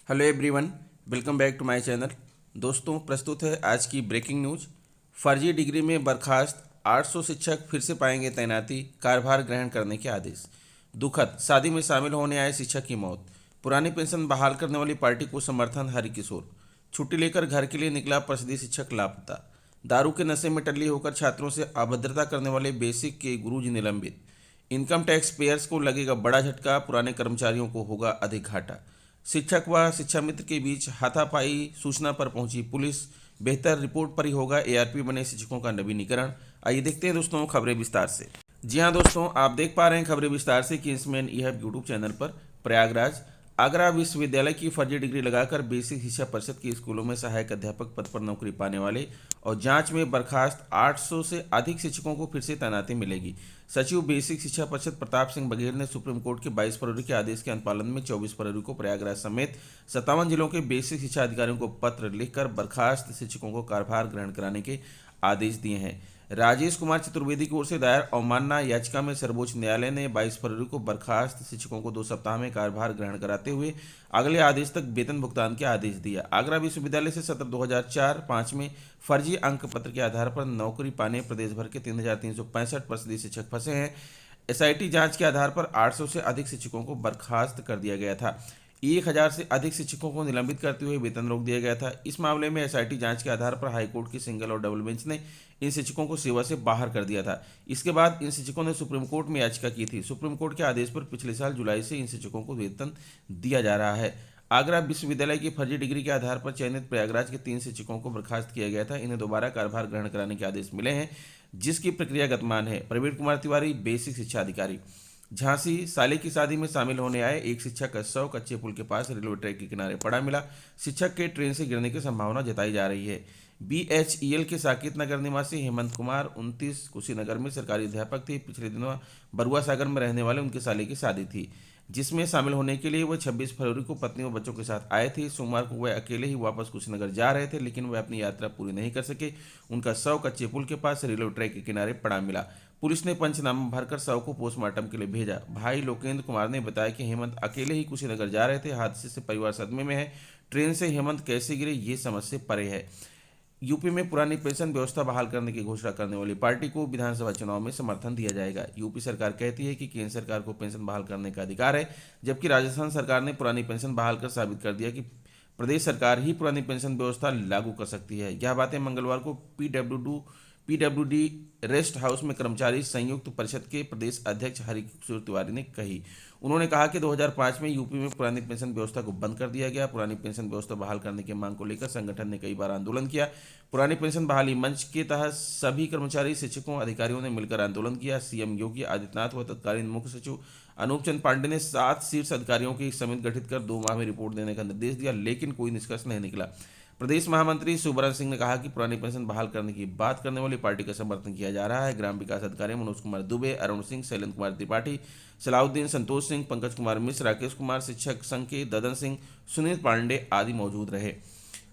Hello everyone, welcome back to my channel. दोस्तों, प्रस्तुत है आज की ब्रेकिंग न्यूज। फर्जी डिग्री में बर्खास्त 800 शिक्षक फिर से पाएंगे तैनाती, कार्यभार ग्रहण करने के आदेश। दुखद, शादी में शामिल होने आए शिक्षक की मौत। पुरानी पेंशन बहाल करने वाली पार्टी को समर्थन, हरिकिशोर। छुट्टी लेकर घर के लिए निकला प्रसिद्ध शिक्षक लापता। दारू के नशे में टल्ली होकर छात्रों से अभद्रता करने वाले बेसिक के गुरुजी निलंबित। इनकम टैक्स पेयर्स को लगेगा बड़ा झटका, पुराने कर्मचारियों को होगा अधिक घाटा। शिक्षक व शिक्षा मित्र के बीच हाथापाई, सूचना पर पहुंची पुलिस। बेहतर रिपोर्ट पर ही होगा एआरपी बने शिक्षकों का नवीनीकरण। आइए देखते हैं दोस्तों खबरें विस्तार से। जी हाँ दोस्तों, आप देख पा रहे हैं खबरें विस्तार से किंग्समैन ई हब यूट्यूब चैनल पर। प्रयागराज, आगरा विश्वविद्यालय की फर्जी डिग्री लगाकर बेसिक शिक्षा परिषद के स्कूलों में सहायक अध्यापक पद पर नौकरी पाने वाले और जांच में बर्खास्त 800 से अधिक शिक्षकों को फिर से तैनाती मिलेगी। सचिव बेसिक शिक्षा परिषद प्रताप सिंह बघेल ने सुप्रीम कोर्ट के 22 फरवरी के आदेश के अनुपालन में 24 फरवरी को प्रयागराज समेत 57 जिलों के बेसिक शिक्षा अधिकारियों को पत्र लिखकर बर्खास्त शिक्षकों को कार्यभार ग्रहण कराने के आदेश दिए हैं। राजेश कुमार चतुर्वेदी की ओर से दायर अवमानना याचिका में सर्वोच्च न्यायालय ने 22 फरवरी को बर्खास्त शिक्षकों को 2 सप्ताह में कार्यभार ग्रहण कराते हुए अगले आदेश तक वेतन भुगतान के आदेश दिया। आगरा विश्वविद्यालय से सत्र 2004-05 में फर्जी अंक पत्र के आधार पर नौकरी पाने प्रदेश भर के 3,365 प्रसिद्ध शिक्षक फंसे हैं। एसआईटी जांच के आधार पर 800 से अधिक शिक्षकों को बर्खास्त कर दिया गया था। 1,000 से अधिक शिक्षकों को निलंबित करते हुए वेतन रोक दिया गया था। इस मामले में एसआईटी जांच के आधार पर हाईकोर्ट की सिंगल और डबल बेंच ने इन शिक्षकों को सेवा से बाहर कर दिया था। इसके बाद इन शिक्षकों ने सुप्रीम कोर्ट में याचिका की थी। सुप्रीम कोर्ट के आदेश पर पिछले साल जुलाई से इन शिक्षकों को वेतन दिया जा रहा है। आगरा विश्वविद्यालय की फर्जी डिग्री के आधार पर चयनित प्रयागराज के 3 शिक्षकों को बर्खास्त किया गया था। इन्हें दोबारा कार्यभार ग्रहण कराने के आदेश मिले हैं, जिसकी प्रक्रिया गतिमान है। प्रवीण कुमार तिवारी, बेसिक शिक्षा अधिकारी। झांसी, साले की शादी में शामिल होने आए एक शिक्षक का शव कच्चे पुल के पास रेलवे ट्रैक के किनारे पड़ा मिला। शिक्षक के ट्रेन से गिरने की संभावना जताई जा रही है। बीएचईएल के साकेत नगर निवासी हेमंत कुमार 29 कुशीनगर में सरकारी अध्यापक थे। पिछले दिनों बरुआ सागर में रहने वाले उनके साले की शादी थी, जिसमें शामिल होने के लिए वह 26 फरवरी को पत्नी व बच्चों के साथ आए थे। सोमवार को वह अकेले ही वापस कुशीनगर जा रहे थे, लेकिन वह अपनी यात्रा पूरी नहीं कर सके। उनका शव कच्चे पुल के पास रेलवे ट्रैक के किनारे पड़ा मिला। पुलिस ने पंचनामा भरकर शव को पोस्टमार्टम के लिए भेजा। भाई लोकेंद्र कुमार ने बताया कि हेमंत अकेले ही कुशीनगर जा रहे थे। हादसे से परिवार सदमे में है। ट्रेन से हेमंत कैसे गिरे, ये समझ से परे है। यूपी में पुरानी पेंशन व्यवस्था बहाल करने की घोषणा करने वाली पार्टी को विधानसभा चुनाव में समर्थन दिया जाएगा। यूपी सरकार कहती है कि केंद्र सरकार को पेंशन बहाल करने का अधिकार है, जबकि राजस्थान सरकार ने पुरानी पेंशन बहाल कर साबित कर दिया कि प्रदेश सरकार ही पुरानी पेंशन व्यवस्था लागू कर सकती है। यह बातें मंगलवार को पीडब्ल्यूडी रेस्ट हाउस में कर्मचारी संयुक्त परिषद के प्रदेश अध्यक्ष हरिकिशोर तिवारी ने कही। उन्होंने कहा कि 2005 में यूपी में पुरानी पेंशन व्यवस्था को बंद कर दिया गया। पुरानी पेंशन व्यवस्था बहाल करने की मांग को लेकर संगठन ने कई बार आंदोलन किया। पुरानी पेंशन बहाली मंच के तहत सभी कर्मचारी, शिक्षकों, अधिकारियों ने मिलकर आंदोलन किया। सीएम योगी आदित्यनाथ व तत्कालीन मुख्य सचिव अनूप चंद पांडे ने 7 शीर्ष अधिकारियों की समिति गठित कर 2 माह में रिपोर्ट देने का निर्देश दिया, लेकिन कोई निष्कर्ष नहीं निकला। प्रदेश महामंत्री सुब्रत सिंह ने कहा कि पुरानी पेंशन बहाल करने की बात करने वाली पार्टी का समर्थन किया जा रहा है। ग्राम विकास अधिकारी मनोज कुमार दुबे, अरुण सिंह, शैलेंद्र कुमार त्रिपाठी, सलाउद्दीन, संतोष सिंह, पंकज कुमार मिश्र, राकेश कुमार, शिक्षक संघ के ददन सिंह, सुनील पांडे आदि मौजूद रहे।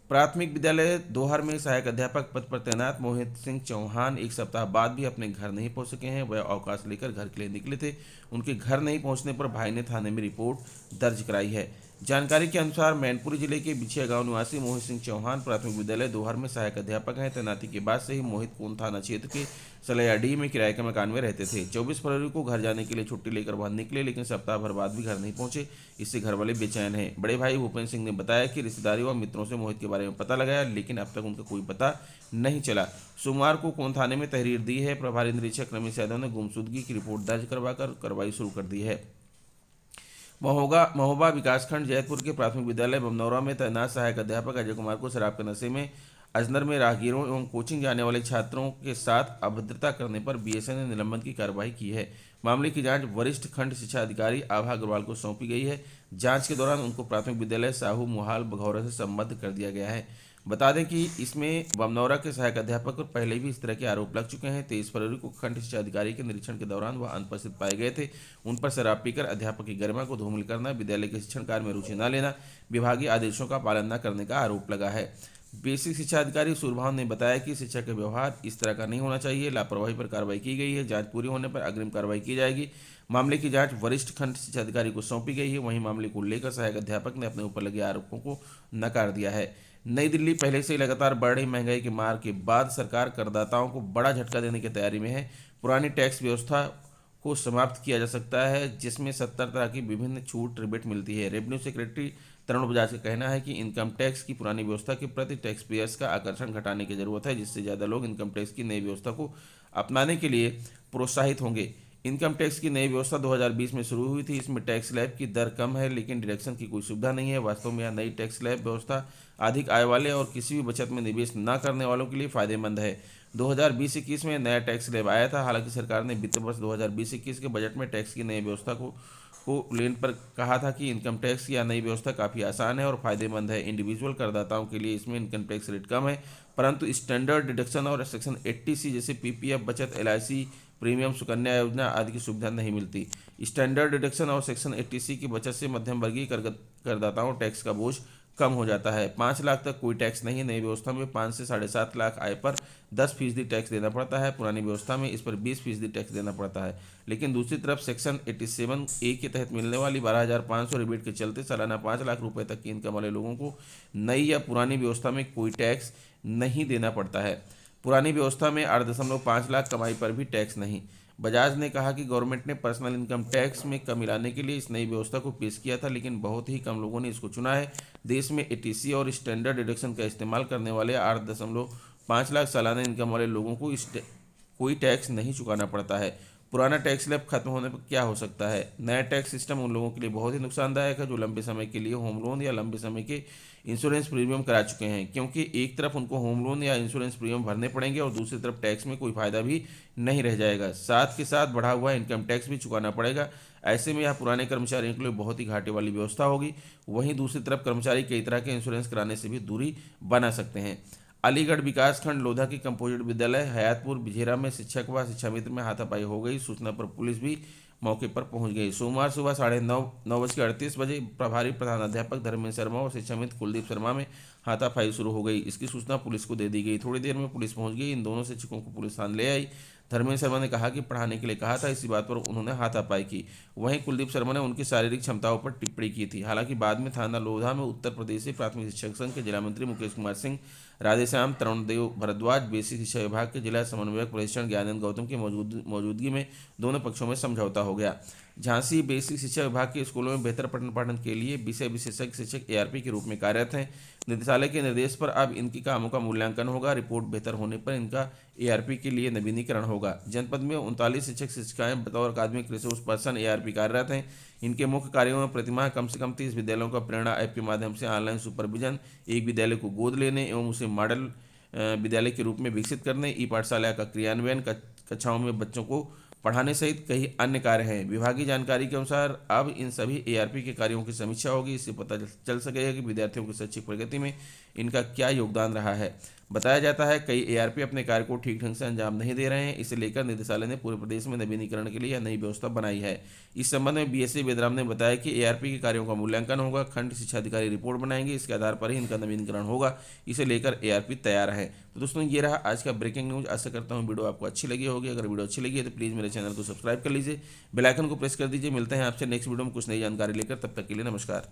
प्राथमिक विद्यालय दोहर में सहायक अध्यापक पद पर तैनात मोहित सिंह चौहान 1 सप्ताह बाद भी अपने घर नहीं पहुंच सके हैं। वह अवकाश लेकर घर के लिए निकले थे। उनके घर नहीं पहुंचने पर भाई ने थाने में रिपोर्ट दर्ज कराई है। जानकारी के अनुसार मैनपुरी जिले के बिछिया गांव निवासी मोहित सिंह चौहान प्राथमिक विद्यालय दोहर में सहायक अध्यापक हैं। तैनाती के बाद से ही मोहित कोन थाना क्षेत्र के सलैयाडीह में किराए के मकान में रहते थे। 24 फरवरी को घर जाने के लिए छुट्टी लेकर वह निकले, लेकिन सप्ताह भर बाद भी घर नहीं पहुंचे। इससे घर वाले बेचैन हैं। बड़े भाई भूपेंद्र सिंह ने बताया कि रिश्तेदारों व मित्रों से मोहित के बारे में पता लगाया, लेकिन अब तक उनका कोई पता नहीं चला। सोमवार को कोन थाने में तहरीर दी है। प्रभारी निरीक्षक रमेश यादव ने गुमशुदगी की रिपोर्ट दर्ज करवाकर कार्रवाई शुरू कर दी है। महोबा विकासखंड जैतपुर के प्राथमिक विद्यालय बमनौरा में तैनात सहायक अध्यापक अजय कुमार को शराब के नशे में अजनर में राहगीरों एवं कोचिंग जाने वाले छात्रों के साथ अभद्रता करने पर बीएसएन ने निलंबन की कार्रवाई की है। मामले की जांच वरिष्ठ खंड शिक्षा अधिकारी आभा अग्रवाल को सौंपी गई है। जांच के दौरान उनको प्राथमिक विद्यालय साहू मुहाल भगौरा से संबद्ध कर दिया गया है। बता दें कि इसमें बमनौरा के सहायक अध्यापक पर पहले भी इस तरह के आरोप लग चुके हैं। 23 फरवरी को खंड शिक्षा अधिकारी के निरीक्षण के दौरान वह अनुपस्थित पाए गए थे। उन पर शराब पीकर अध्यापक की गरिमा को धूमिल करना, विद्यालय के शिक्षण कार्य में रुचि न लेना, विभागीय आदेशों का पालन न करने का आरोप लगा है। बेसिक शिक्षा अधिकारी सूर्यभान ने बताया कि शिक्षक का व्यवहार इस तरह का नहीं होना चाहिए। लापरवाही पर कार्रवाई की गई है। जांच पूरी होने पर अग्रिम कार्रवाई की जाएगी। मामले की जांच वरिष्ठ खंड शिक्षा अधिकारी को सौंपी गई है। वहीं मामले को लेकर सहायक अध्यापक ने अपने ऊपर लगे आरोपों को नकार दिया है। नई दिल्ली पहले से ही लगातार बढ़ रही महंगाई के मार के बाद सरकार करदाताओं को बड़ा झटका देने की तैयारी में है। पुरानी टैक्स व्यवस्था को समाप्त किया जा सकता है, जिसमें 70 तरह की विभिन्न छूट रिबेट मिलती है। रेवेन्यू सेक्रेटरी तरुण बजाज का कहना है कि इनकम टैक्स की पुरानी व्यवस्था के प्रति टैक्स पेयर्स का आकर्षण घटाने की जरूरत है, जिससे ज़्यादा लोग इनकम टैक्स की नई व्यवस्था को अपनाने के लिए प्रोत्साहित होंगे। इनकम टैक्स की नई व्यवस्था 2020 में शुरू हुई थी। इसमें टैक्स स्लैब की दर कम है, लेकिन डिडक्शन की कोई सुविधा नहीं है। वास्तव में यह नई टैक्स स्लैब व्यवस्था अधिक आय वाले और किसी भी बचत में निवेश न करने वालों के लिए फायदेमंद है। 2020-21 में नया टैक्स स्लैब आया था। हालांकि सरकार ने वित्त वर्ष 2020-21 के बजट में टैक्स की नई व्यवस्था को लेने पर कहा था कि इनकम टैक्स की यह नई व्यवस्था काफ़ी आसान है और फायदेमंद है। इंडिविजुअल करदाताओं के लिए इसमें इनकम टैक्स रेट कम है, परंतु स्टैंडर्ड डिडक्शन और सेक्शन 80C जैसे पीपीएफ, बचत, एलआईसी, प्रीमियम, सुकन्या योजना आदि की सुविधा नहीं मिलती। स्टैंडर्ड डिडक्शन और सेक्शन 80C की बचत से मध्यम वर्गीय करदाताओं टैक्स का बोझ कम हो जाता है। 5 लाख तक कोई टैक्स नहीं। नई व्यवस्था में 5 से 7.5 लाख आय पर 10% टैक्स देना पड़ता है। पुरानी व्यवस्था में इस पर 20% टैक्स देना पड़ता है। लेकिन दूसरी तरफ सेक्शन 87A के तहत मिलने वाली 12,500 रिबेट के चलते सालाना 5 लाख रुपए तक की इनकम वाले लोगों को नई या पुरानी व्यवस्था में कोई टैक्स नहीं देना पड़ता है। पुरानी व्यवस्था में 8.5 लाख कमाई पर भी टैक्स नहीं। बजाज ने कहा कि गवर्नमेंट ने पर्सनल इनकम टैक्स में कमी लाने के लिए इस नई व्यवस्था को पेश किया था, लेकिन बहुत ही कम लोगों ने इसको चुना है। देश में एटीसी और स्टैंडर्ड डिडक्शन का इस्तेमाल करने वाले 8.5 लाख सालाना इनकम वाले लोगों को कोई टैक्स नहीं चुकाना पड़ता है। पुराना टैक्स स्लैब खत्म होने पर क्या हो सकता है? नया टैक्स सिस्टम उन लोगों के लिए बहुत ही नुकसानदायक है जो लंबे समय के लिए होम लोन या लंबे समय के इंश्योरेंस प्रीमियम करा चुके हैं, क्योंकि एक तरफ उनको होम लोन या इंश्योरेंस प्रीमियम भरने पड़ेंगे और दूसरी तरफ टैक्स में कोई फायदा भी नहीं रह जाएगा। साथ के साथ बढ़ा हुआ इनकम टैक्स भी चुकाना पड़ेगा। ऐसे में यह पुराने कर्मचारियों के लिए बहुत ही घाटे वाली व्यवस्था होगी। वहीं दूसरी तरफ कर्मचारी कई तरह के इंश्योरेंस कराने से भी दूरी बना सकते हैं। अलीगढ़ विकासखंड लोधा के कंपोजिट विद्यालय हयातपुर बिझेरा में शिक्षक व शिक्षा मित्र में हाथापाई हो गई। सूचना पर पुलिस भी मौके पर पहुंच गई। सोमवार सुबह 9:38 प्रभारी प्रधानाध्यापक धर्मेंद्र शर्मा और शिक्षा मित्र कुलदीप शर्मा में हाथापाई शुरू हो गई। इसकी सूचना पुलिस को दे दी गई। थोड़ी देर में पुलिस पहुंच गई। इन दोनों शिक्षकों को पुलिस थाने ले आई। धर्मेंद्र शर्मा ने कहा कि पढ़ाने के लिए कहा था, इसी बात पर उन्होंने हाथापाई की। वहीं कुलदीप शर्मा ने उनकी शारीरिक क्षमताओं पर टिप्पणी की थी। हालांकि बाद में थाना लोधा में उत्तर प्रदेश प्राथमिक शिक्षक संघ के जिला मंत्री मुकेश कुमार सिंह, राधेश्याम तरुणदेव भारद्वाज, बेसिक शिक्षा विभाग के जिला समन्वयक प्रशिक्षण ज्ञानेंद्र गौतम की मौजूदगी में दोनों पक्षों में समझौता हो गया। झांसी बेसिक शिक्षा विभाग के स्कूलों में बेहतर पठन पाठन के लिए विषय विशेषज्ञ शिक्षक एआरपी के रूप में कार्यरत हैं। निदेशालय के निर्देश पर अब इनकी कामों का मूल्यांकन होगा। रिपोर्ट बेहतर होने पर इनका एआरपी के लिए नवीनीकरण होगा। जनपद में 39 शिक्षक शिक्षिकाएं बतौर अकादमिक रिसोर्स पर्सन एआरपी कार्यरत हैं। इनके मुख्य कार्यों में प्रतिमाह कम से कम 30 विद्यालयों का प्रेरणा ऐप के माध्यम से ऑनलाइन सुपरविजन, एक विद्यालय को गोद लेने एवं उसे मॉडल विद्यालय के रूप में विकसित करने, ई पाठशाला का क्रियान्वयन, कक्षाओं में बच्चों को पढ़ाने सहित कई अन्य कार्य हैं। विभागीय जानकारी के अनुसार अब इन सभी एआरपी के कार्यों की समीक्षा होगी। इससे पता चल सकेगा कि विद्यार्थियों की शैक्षिक प्रगति में इनका क्या योगदान रहा है। बताया जाता है कई एआरपी अपने कार्य को ठीक ढंग से अंजाम नहीं दे रहे हैं। इसे लेकर निदेशालय ने पूरे प्रदेश में नवीनीकरण के लिए यह नई व्यवस्था बनाई है। इस संबंध में बीएससी वेदराम ने बताया कि एआरपी के कार्यों का मूल्यांकन होगा। खंड शिक्षा अधिकारी रिपोर्ट बनाएंगे, इसके आधार पर ही इनका नवीनीकरण होगा। इसे लेकर एआरपी तैयार है। तो दोस्तों, ये रहा आज का ब्रेकिंग न्यूज। आशा करता हूँ वीडियो आपको अच्छी लगी होगी। अगर वीडियो अच्छी लगी है तो प्लीज़ मेरे चैनल को सब्सक्राइब कर लीजिए, बेल आइकन को प्रेस कर दीजिए। मिलते हैं आपसे नेक्स्ट वीडियो में कुछ नई जानकारी लेकर। तब तक के लिए नमस्कार।